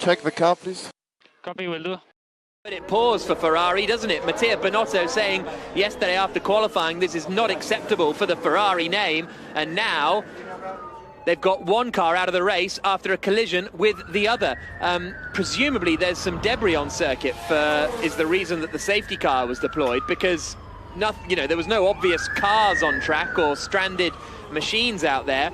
Check the car, please. Copy, will do. But it paused for Ferrari, doesn't it? Mattia Binotto saying yesterday after qualifying this is not acceptable for the Ferrari name, and now they've got one car out of the race after a collision with the other. Presumably there's some debris on circuit is the reason that the safety car was deployed, because there was no obvious cars on track or stranded machines out there.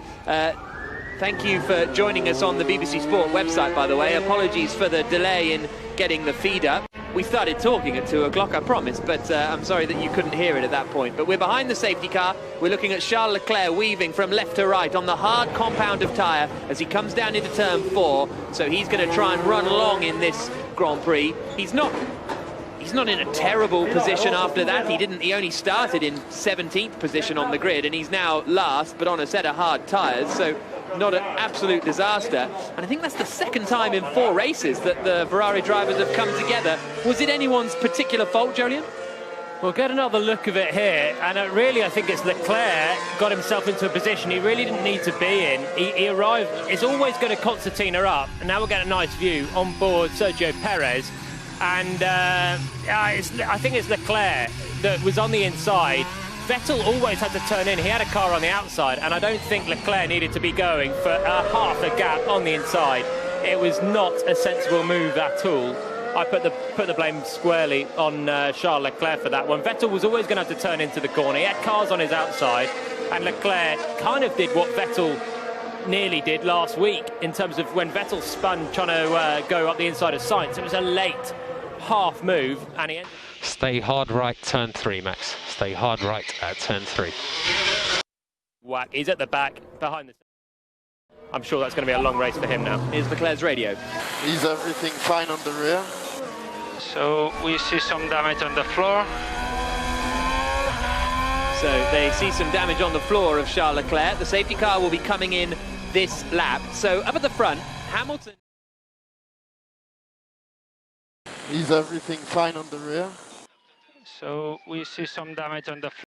Thank you for joining us on the BBC Sport website, by the way. Apologies for the delay in getting the feed up. We started talking at 2 o'clock, I promise, but I'm sorry that you couldn't hear it at that point. But we're behind the safety car. We're looking at Charles Leclerc weaving from left to right on the hard compound of tyre as he comes down into turn 4. So he's going to try and run long in this Grand Prix. He's not in a terrible position after that. He only started in 17th position on the grid, and he's now last, but on a set of hard tyres. So not an absolute disaster. And I think that's the second time in 4 races that the Ferrari drivers have come together. Was it anyone's particular fault, Jolyon? We'll get another look of it here, and really I think it's Leclerc got himself into a position he really didn't need to be in. He arrived, it's always going to concertina up, and now we'll get a nice view on board Sergio Perez, and I think it's Leclerc that was on the inside. Vettel always had to turn in. He had a car on the outside, and I don't think Leclerc needed to be going for half a gap on the inside. It was not a sensible move at all. I put the blame squarely on Charles Leclerc for that one. Vettel was always going to have to turn into the corner. He had cars on his outside, and Leclerc kind of did what Vettel nearly did last week in terms of when Vettel spun trying to go up the inside of Sainz. It was a late half move, and he ended. Stay hard right, turn 3, Max. Stay hard right at turn 3. Whack, he's at the back, behind the... I'm sure that's going to be a long race for him now. Here's Leclerc's radio. Is everything fine on the rear? So we see some damage on the floor. So they see some damage on the floor of Charles Leclerc. The safety car will be coming in this lap. So up at the front, Hamilton... Is everything fine on the rear? So we see some damage on the floor.